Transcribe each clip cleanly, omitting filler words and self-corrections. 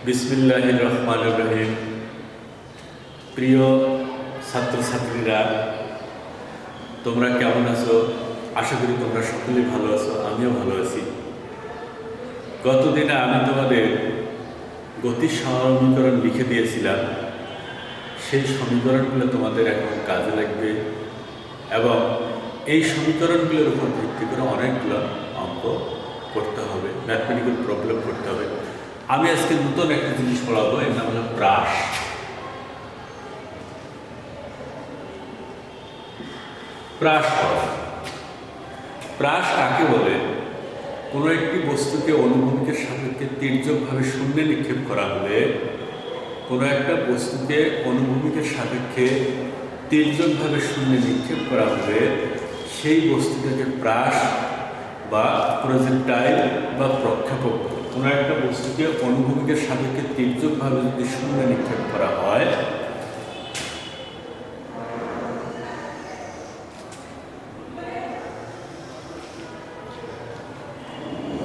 বিসমিল্লাহির রহমানির রহিম। প্রিয় ছাত্রছাত্রীরা, তোমরা কেমন আছো? আশা করি তোমরা সকলেই ভালো আছো, আমিও ভালো আছি। গতদিনে আমি তোমাদের গতির সমীকরণ লিখে দিয়েছিলাম। সেই সমীকরণগুলো তোমাদের এখন কাজে লাগবে এবং এই সমীকরণগুলোর উপর ভিত্তি করে অনেকগুলো অঙ্ক করতে হবে, ম্যাথমেটিক্যাল প্রবলেম করতে হবে। আমি আজকে নতুন একটা জিনিস পড়াবো, এর নাম হলো প্রাস। প্রাস পড়া। প্রাস কাকে বলে? কোনো একটি বস্তুকে অনুভূমিকের সাপেক্ষে তির্যকভাবে শূন্যে নিক্ষেপ করা হলে, কোনো একটা বস্তুকে অনুভূমিকের সাপেক্ষে তির্যকভাবে শূন্যে নিক্ষেপ করা হলে সেই বস্তুটাকে প্রাস বা প্রজেক্টাইল বা প্রক্ষেপক। কোনো একটা বস্তুকে অনুভূমিকের সাপেক্ষে তির্যকভাবে যদি শূন্যে নিক্ষেপ করা হয়,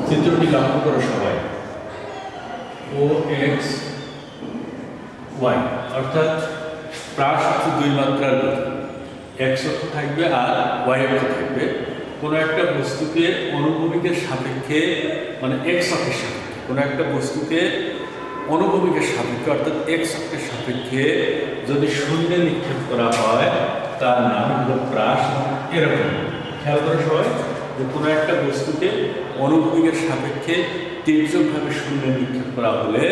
চিত্রটি লক্ষ্য করো সবাই। ও এক্স ওয়াই, অর্থাৎ প্রাস হচ্ছে দুই মাত্রার গতি, এক্স অক্ষ থাকবে আর ওয়াই অক্ষ থাকবে। কোনো একটা বস্তুকে অনুভূমিকের সাপেক্ষে, মানে এক্স অক্ষের সাপেক্ষে, কোনো একটা বস্তুকে অনুভূমিকের সাপেক্ষে অর্থাৎ এক্স অক্ষের সাপেক্ষে যদি শূন্যে নিক্ষেপ করা হয় তার নাম হলো প্রাস। এরকম খেয়াল করে সবাই যে কোনো একটা বস্তুকে অনুভূমিকের সাপেক্ষে তির্যকভাবে শূন্যে নিক্ষেপ করা হলে,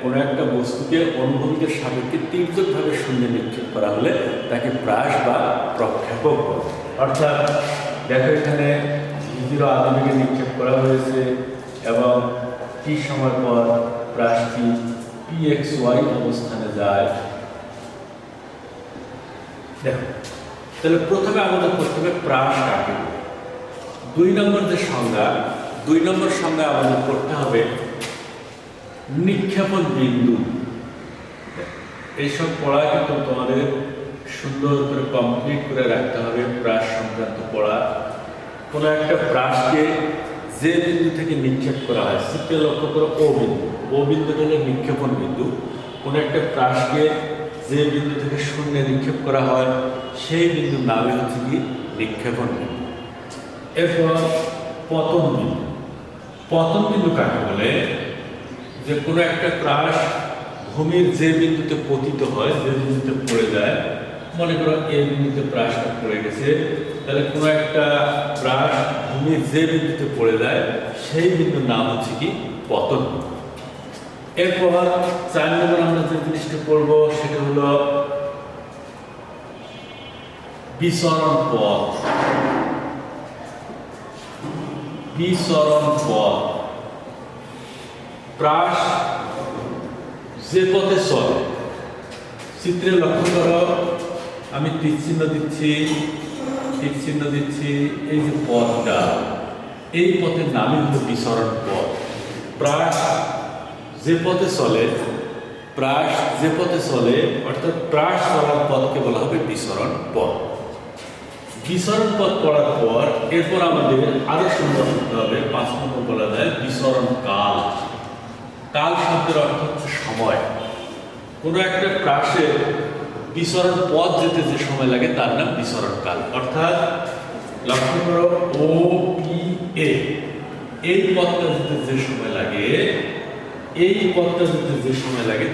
কোনো একটা বস্তুকে অনুভূমিকের সাপেক্ষে তির্যকভাবে শূন্যে নিক্ষেপ করা হলে তাকে প্রাস বা প্রক্ষেপক বলে। অর্থাৎ দেখো, এখানে V0 আদিবেগে নিক্ষেপ করা হয়েছে এবং টি সময় পর প্রাসটি pxy অবস্থানে যায়। দেখো, তাহলে প্রথমে আমাদের করতে হবে প্রাস কাকে। দুই নম্বর সংজ্ঞা আমাদের করতে হবে নিক্ষেপণ বিন্দু। এইসব পড়া কিন্তু তোমাদের সুন্দর করে কমপ্লিট করে রাখতে হবে। প্রাস সংক্রান্ত পড়া। কোনো একটা প্রাসকে যে বিন্দু থেকে নিক্ষেপ করা হয়, চিত্রে লক্ষ্য করো ও বিন্দু হলো নিক্ষেপণ বিন্দু। কোনো একটা প্রাসকে যে বিন্দু থেকে শূন্যে নিক্ষেপ করা হয় সেই বিন্দুর নামে হচ্ছে কি নিক্ষেপণ বিন্দু। এরপর পতন বিন্দু। পতন বিন্দু কাকে বলে? যে কোনো একটা প্রাস ভূমির যে বিন্দুতে পতিত হয়, যে বিন্দুতে পড়ে যায়, মনে করো এই বিন্দুতে প্রাসটা পড়ে গেছে, তাহলে কোনো একটা প্রাস ভূমির যে বিন্দুতে পড়ে যায় সেই বিন্দুর নাম হচ্ছে কি পতন বিন্দু। এরপর 4 নম্বর আমরা যে জিনিসটা পড়বো সেটা হলো বিসরণ পথ। বিসরণ পথ। প্রাস যে পথে চলে, চিত্রে লক্ষ্য করো, আমি তীর চিহ্ন দিচ্ছি, এই যে পথটা, এই পথের নামই হলো বিসরণ পথ। প্রাস যে পথে চলে অর্থাৎ প্রাস চলার পথকে বলা হবে বিসরণ পথ। বিসরণ পথ পড়ার পর এরপর আমাদের আরো সুন্দর করতে হবে। 5 নম্বর বলা যায় বিসরণ কাল। কাল শব্দের অর্থ হচ্ছে সময়। কোনো একটা প্রাসের বিসরণ পথ যেতে যে সময় লাগে তার নাম বিসরণ কাল। অর্থাৎ লক্ষ্য করো, ও পি এ, এই পথটা যেতে যে সময় লাগে,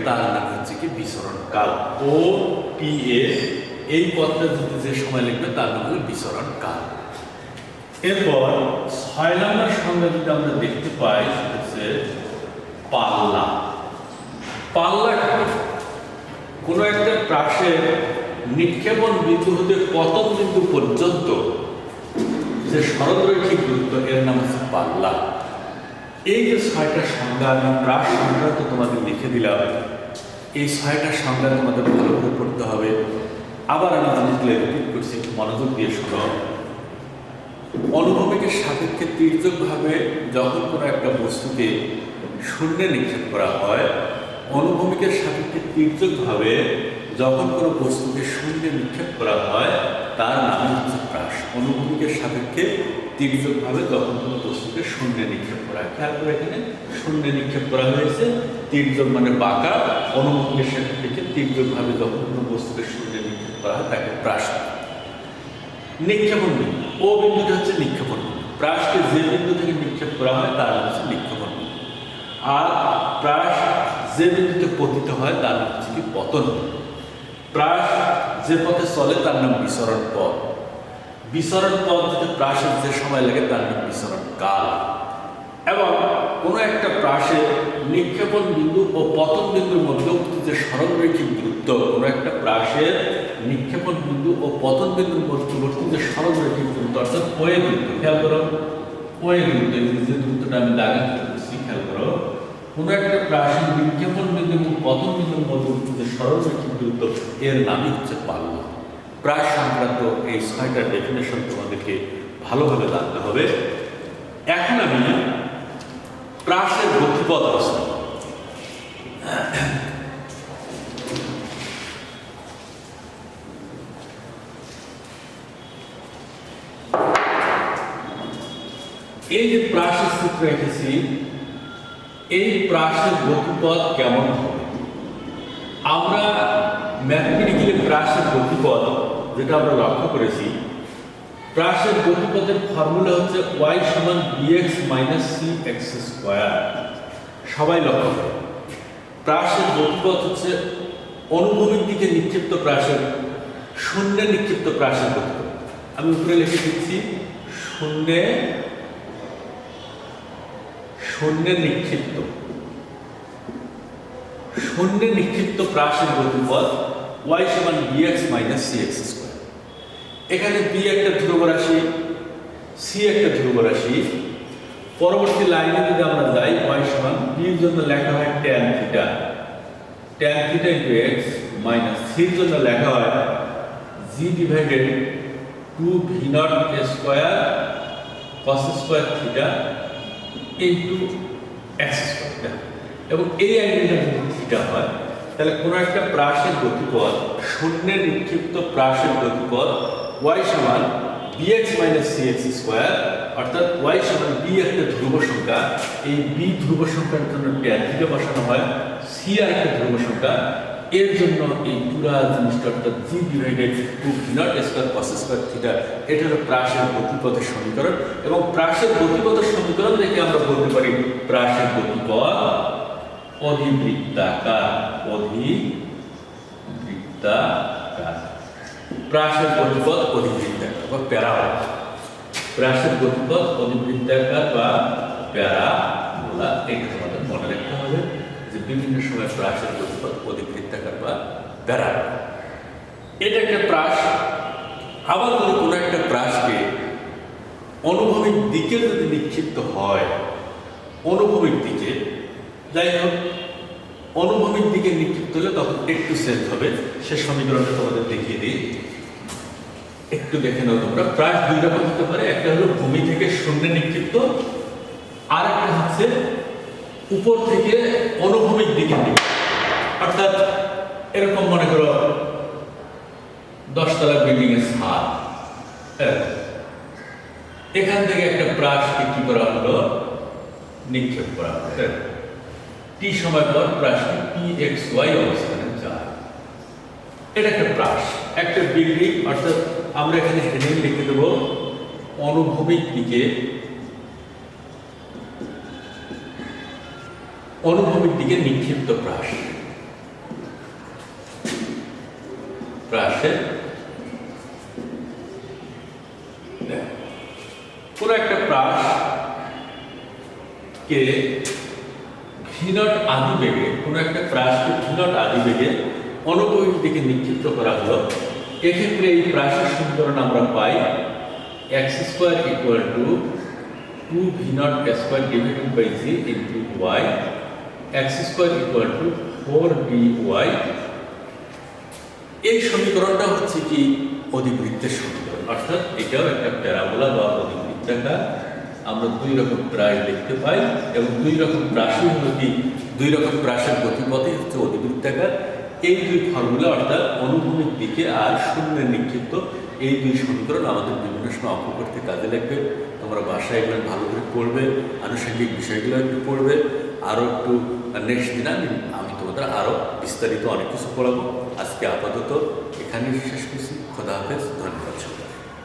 তার নাম হচ্ছে কি বিসরণ কাল। ও পি এ, এই পথটা যেতে যে সময় লাগবে তার নাম হলো বিসরণ কাল। এরপর 6 নম্বর সংজ্ঞা যদি আমরা দেখতে পাই সেটা হচ্ছে পাল্লা। পাল্লা কোনো একটা প্রাসের নিক্ষেপণ বিন্দু হতে পতন বিন্দু পর্যন্ত যে সরলরৈখিক দূরত্ব, এর নাম হচ্ছে পাল্লা। এই যে 6টা সংজ্ঞা আমি প্রাস সংক্রান্ত তোমাদের লিখে দিলাম, এই 6টা সংজ্ঞা তোমাদের ভালো করে পড়তে হবে। আবার আমি জিনিসগুলো রিপিট করছি, একটু মনোযোগ দিয়ে শোনো। অনুভূমিকের সাপেক্ষে তির্যকভাবে যখন কোনো একটা বস্তুকে শূন্যে নিক্ষেপ করা হয়, অনুভূমিকের সাপেক্ষে তির্যকভাবে যখন কোনো বস্তুকে শূন্যে নিক্ষেপ করা হয় তার নাম হচ্ছে প্রাস। অনুভূমিকের সাপেক্ষে তির্যকভাবে যখন কোনো বস্তুকে শূন্যে নিক্ষেপ করা হয়, খেয়াল করে এখানে শূন্যে নিক্ষেপ করা হয়েছে, তির্যক মানে বাঁকা অনুভূমিকের সাপেক্ষে তির্যকভাবে যখন কোনো বস্তুকে শূন্যে নিক্ষেপ করা হয় তাকে প্রাস। নিক্ষেপণ বিন্দু, ও বিন্দুটা হচ্ছে নিক্ষেপণ বিন্দু। প্রাসকে যে বিন্দু থেকে নিক্ষেপ করা হয় তার নাম হচ্ছে নিক্ষেপণ বিন্দু। আর প্রাস যে বিন্দুতে পতিত হয় তার নাম হচ্ছে কি পতন বিন্দু। প্রাস যে পথে চলে তার নাম বিসরণ পথ। বিসরণ পথ যদি প্রাসের যে সময় লাগে তার নাম বিসরণ কাল। এবং কোনো একটা প্রাসের নিক্ষেপণ বিন্দু ও পতন বিন্দুর মধ্যবর্তী যে সরলরৈখিক দূরত্ব, কোনো একটা প্রাসের নিক্ষেপণ বিন্দু ও পতন বিন্দুর মধ্যবর্তী যে সরলরৈখিক দূরত্ব অর্থাৎ ওয়ে দূরত্ব, খেয়াল করো ওয়ে দূরত্ব, যে দূরত্বটা আমি দাগে করছি খেয়াল করো, কোনো একটা প্রাসের নিক্ষেপণ বিন্দু এবং পতন বিন্দুর মধ্যবর্তী যে সরলরৈখিক দূরত্ব এর নামই হচ্ছে পাল্লা। প্রাস সংক্রান্ত এই 6টা ডেফিনেশন তোমাদেরকে ভালোভাবে জানতে হবে। এখন আমি প্রাসের গতিপথ আছে, এই যে প্রাসের সূত্র রেখেছি, এই প্রাসের গতিপথ কেমন হবে? আমরা ম্যাথমেটিক্যালি প্রাসের গতিপথ যেটা আমরা লক্ষ্য করেছি, প্রাসের গতিপথের ফর্মুলা হচ্ছে y সমান bx মাইনাস cx স্কোয়ার। সবাই লক্ষ্য করে প্রাসের গতিপথ হচ্ছে অনুভূমিক দিকে নিক্ষিপ্ত প্রাসের শূন্যে নিক্ষিপ্ত প্রাসের গতিপথ। আমি উপরে লিখে দিচ্ছি শূন্যে নিক্ষিপ্ত প্রাসের গতিপথ y সমান bx মাইনাস cx স্কোয়ার। এখানে b একটা ধ্রুব রাশি, c একটা ধ্রুব রাশি। পরবর্তী লাইনে যদি আমরা যাই, y সমান b এর জন্য লেখা হয় tan theta into x minus c এর জন্য লেখা হয় g divided 2 v not square cos square theta into x square. এবং এই অ্যাঙ্গেলটা যদি থিটা হয় তাহলে কোনো একটা প্রাসের গতিপথ শূন্যে নিক্ষিপ্ত প্রাসের গতিপথ y সমান bx মাইনাস cx স্কয়ার, অর্থাৎ y সমান b একটা ধ্রুব সংখ্যা, এই b ধ্রুব সংখ্যার জন্য tan থিটা বসানো হয়, c আর একটা ধ্রুব সংখ্যা, এর জন্য এই পুরা জিনিসটা অর্থাৎ g divided 2 v not square cos square theta, এটা হলো প্রাসের গতিপথের সমীকরণ। এবং প্রাসের গতিপথের সমীকরণ থেকে আমরা বলতে পারি প্রাসের গতিপথ অধিবৃত্তাকার। প্রাসের গতিপথ অধিবৃত্তাকার বা প্যারাবোলা। প্রাসের গতিপথ অধিবৃত্তাকার বা প্যারাবোলা, এটা তোমাদের মনে রাখতে হবে যে বিভিন্ন সময় প্রাসের গতিপথ অধিবৃত্তাকার বা প্যারাবোলা। এটা একটা প্রাস। আবার যদি কোনো একটা প্রাসকে অনুভূমিক দিকে যদি নিক্ষিপ্ত হয়, অনুভূমিক দিকে, যাই হোক অনুভূমিক দিকে নিক্ষিপ্ত হলে তখন একটু চেঞ্জ হবে। সে সমীকরণটা তোমাদের দেখিয়ে দিই, একটু দেখে নাও তোমরা। প্রাস দুই রকম হতে পারে, একটা হলো ভূমি থেকে শূন্যে নিক্ষিপ্ত, আর একটা হচ্ছে উপর থেকে অনুভূমিক দিকে নিক্ষিপ্ত। অর্থাৎ এরকম মনে করো 10 তলা বিল্ডিং এর ছাদ, এখান থেকে একটা প্রাসকে কি করা হলো, নিক্ষেপ করা হলো। টি সময় পর প্রাসটি pxy অবস্থানে যায়। এটা একটা প্রাস, একটা বিল্ডিং, অর্থাৎ আমরা এখানে হেডিং লিখে দেব অনুভূমিক দিকে নিক্ষিপ্ত প্রাস। প্রাসের পুরো একটা প্রাস কে v0 আদি বেগে, কোনো একটা প্রাসকে v0 আদি বেগে অনুভূমিক দিকে নিক্ষিপ্ত করা হলো। এক্ষেত্রে এই প্রাসের সমীকরণ আমরা পাই x square equal to 2 v0 square divided by g into y, x square equal to 4 dy। এই সমীকরণটা হচ্ছে কি অধিবৃত্তের সমীকরণ, অর্থাৎ এটাও একটা প্যারাবোলা বা অধিবৃত্তাকার। আমরা দুই রকম প্রাস দেখতে পাই এবং দুই রকম প্রাসই হলো কি, দুই রকম প্রাসের গতিপথই হচ্ছে অধিবৃত্তাকার। এই দুই ফর্মুলা অর্থাৎ অনুভূমিক দিকে আর শূন্যে নিক্ষিপ্ত, এই দুই সমীকরণ আমাদের বিভিন্ন সময় অঙ্ক করতে কাজে লাগবে। তোমরা বাসায় এগুলো ভালো করে পড়বে, আনুষঙ্গিক বিষয়গুলো একটু পড়বে, আরও একটু আর নেক্সট দিন আমি তোমাদের আরও বিস্তারিত অনেক কিছু পড়াবো। আজকে আপাতত এখানেই শেষ করছি। খোদা হাফেজ, ধন্যবাদ সবাই।